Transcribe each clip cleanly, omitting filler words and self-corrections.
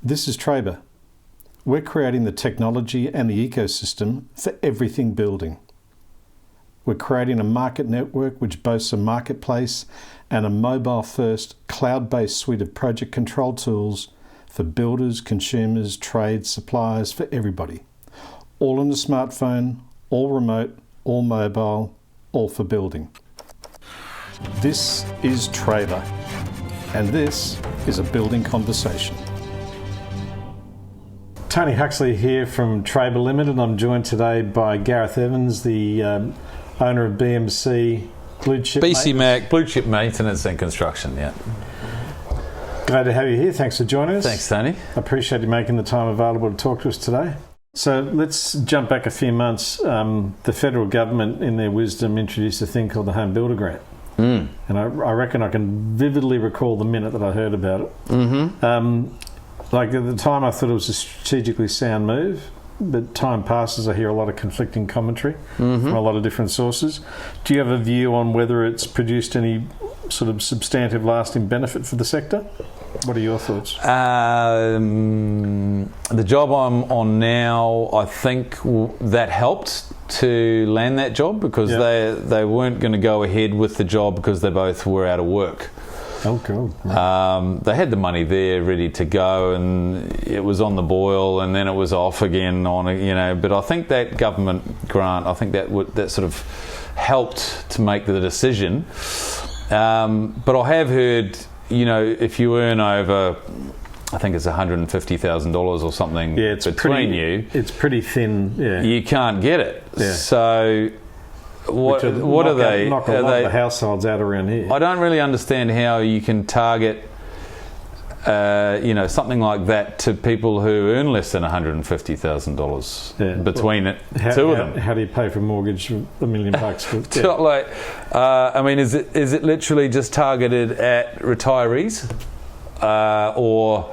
This is Trabr. We're creating the technology and the ecosystem for everything building. We're creating a market network which boasts a marketplace and a mobile-first, cloud-based suite of project control tools for builders, consumers, trades, suppliers, for everybody. All on a smartphone, all remote, all mobile, all for building. This is Trabr, and this is a building conversation. Tony Huxley here from Trabr Limited. I'm joined today by Gareth Evans, the owner of BMC Blue Chip BCMAC Blue Chip Maintenance and Construction. Yeah. Glad to have you here. Thanks for joining us. Thanks, Tony. I appreciate you making the time available to talk to us today. So let's jump back a few months. The federal government, in their wisdom, introduced a thing called the Home Builder Grant. And I reckon I can vividly recall the minute that I heard about it. Like at the time, I thought it was a strategically sound move, but time passes, I hear a lot of conflicting commentary from a lot of different sources. Do you have a view on whether it's produced any sort of substantive lasting benefit for the sector? What are your thoughts? The job I'm on now, I think that helped to land that job because they weren't going to go ahead with the job because they both were out of work. Oh, cool. Right. They had the money there ready to go, and it was on the boil, and then it was off again But I think that government grant, I think that sort of helped to make the decision. But I have heard, if you earn over, I think it's $150,000 or something it's pretty thin. Yeah, you can't get it. Yeah. So. What are they? Knock a lot of the households out around here. I don't really understand how you can target, something like that to people who earn less than $150,000 between two of them. How do you pay for a mortgage for $1 million? Is it literally just targeted at retirees, I'm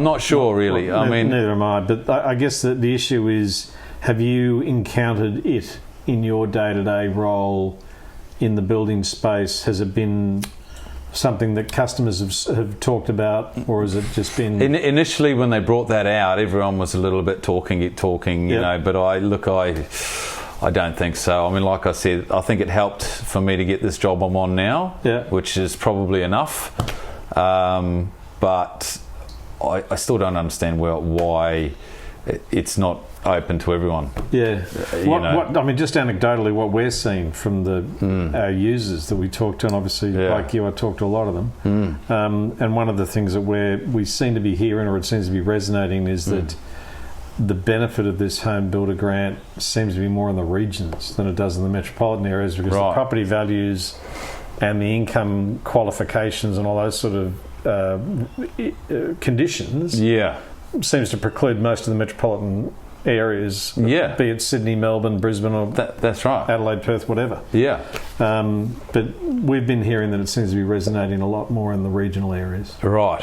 not sure really. Neither am I. But I guess that the issue is, have you encountered it in your day-to-day role in the building space? Has it been something that customers have talked about, or has it just been... Initially, when they brought that out, everyone was a little bit talking, but I don't think so. Like I said, I think it helped for me to get this job I'm on now, which is probably enough. But I still don't understand why it's not open to everyone. Just anecdotally, what we're seeing from our users that we talk to, and obviously like you, I talk to a lot of them, and one of the things that we seem to be hearing, or it seems to be resonating, is that the benefit of this home builder grant seems to be more in the regions than it does in the metropolitan areas, because the property values and the income qualifications and all those sort of conditions seems to preclude most of the metropolitan areas, be it Sydney, Melbourne, Brisbane, or that's right, Adelaide, Perth, whatever. But we've been hearing that it seems to be resonating a lot more in the regional areas. Right.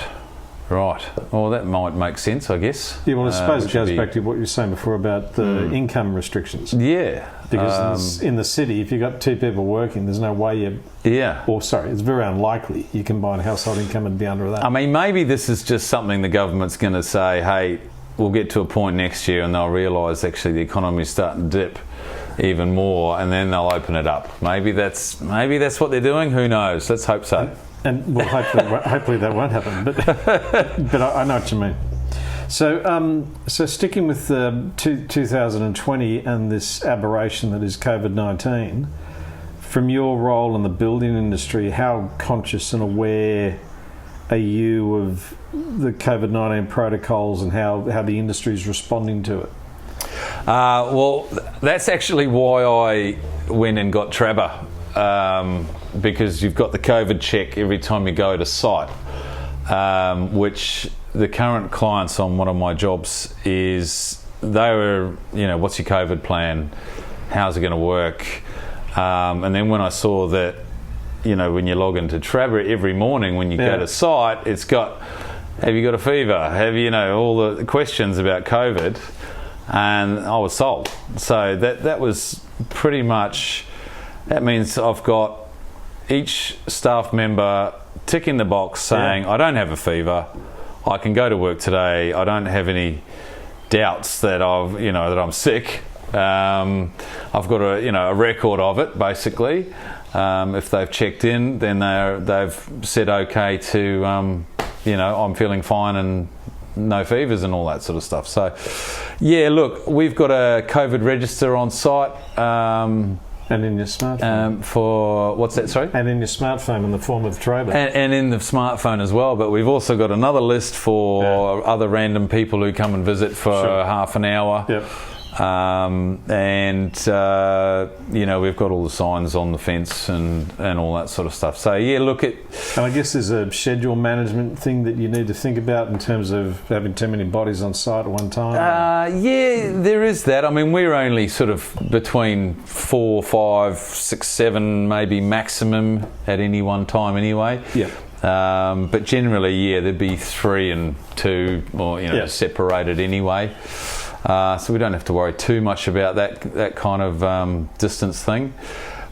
Well, that might make sense, I guess. Yeah, well, I suppose it goes back to what you were saying before about the income restrictions. Yeah. Because in the city, if you've got two people working, there's no way it's very unlikely you can buy a household income and be under that. Maybe this is just something the government's going to say, hey, we'll get to a point next year and they'll realise actually the economy's starting to dip even more, and then they'll open it up. Maybe that's what they're doing. Who knows? Let's hope so. And well, hopefully that won't happen. But I know what you mean. So sticking with 2020 and this aberration that is COVID-19, from your role in the building industry, how conscious and aware are you of the COVID-19 protocols and how the industry is responding to it? Well, that's actually why I went and got Trabr, because you've got the COVID check every time you go to site, which the current clients on one of my jobs is, they were, what's your COVID plan? How's it going to work? And then when I saw that, when you log into Trabr every morning when you go to site, it's got, have you got a fever? Have you, all the questions about COVID? And I was sold. So that was pretty much, that means I've got each staff member ticking the box saying, I don't have a fever, I can go to work today. I don't have any doubts that that I'm sick. I've got a record of it basically. If they've checked in, then they've said okay to I'm feeling fine and no fevers and all that sort of stuff. So yeah, look, we've got a COVID register on site. And in your smartphone. For what's that? Sorry. And in your smartphone in the form of Trabr. And in the smartphone as well. But we've also got another list for other random people who come and visit for half an hour. Yep. We've got all the signs on the fence and all that sort of stuff. So yeah, look at. And I guess there's a schedule management thing that you need to think about in terms of having too many bodies on site at one time. Yeah, there is that. I mean, we're only sort of between 4, 5, 6, 7, maybe maximum at any one time anyway. Yeah. But generally, yeah, there'd be 3 and 2, or separated anyway. So we don't have to worry too much about that kind of distance thing.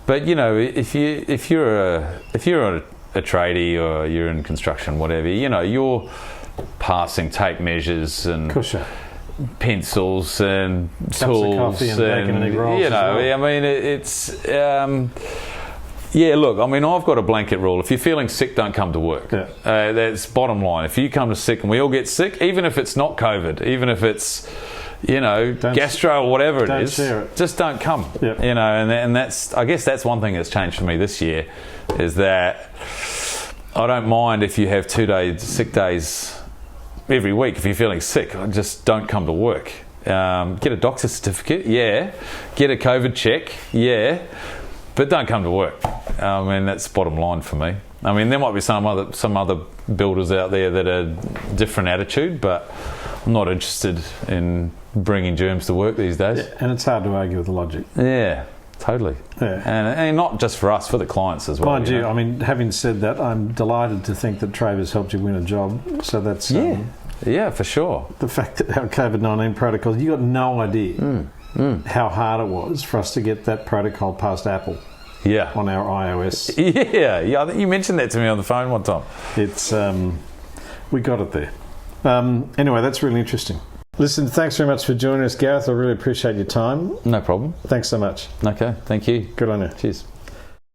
But if you're a tradie or you're in construction, whatever, you're passing tape measures and pencils and cups tools of coffee and bacon and egg rolls. I mean it's. Yeah, look, I mean, I've got a blanket rule. If you're feeling sick, don't come to work. Yeah. That's bottom line. If you come to sick, and we all get sick, even if it's not COVID, even if it's, gastro or whatever it is, just don't come. Yep. And that's, I guess that's one thing that's changed for me this year, is that I don't mind if you have 2 days, sick days every week. If you're feeling sick, just don't come to work. Get a doctor's certificate, yeah. Get a COVID check, yeah. But don't come to work. I mean, that's bottom line for me. I mean, there might be some other builders out there that are different attitude, but I'm not interested in bringing germs to work these days. Yeah, and it's hard to argue with the logic. Yeah, totally. Yeah. And not just for us, for the clients as well. Mind you, I mean, having said that, I'm delighted to think that Trabr's helped you win a job. So that's yeah, for sure. The fact that our COVID-19 protocols, you got no idea how hard it was for us to get that protocol past Apple. Yeah. On our iOS. Yeah. I think you mentioned that to me on the phone one time. It's we got it there. Anyway, that's really interesting. Listen, thanks very much for joining us, Gareth. I really appreciate your time. No problem. Thanks so much. Okay, thank you. Good on you. Cheers.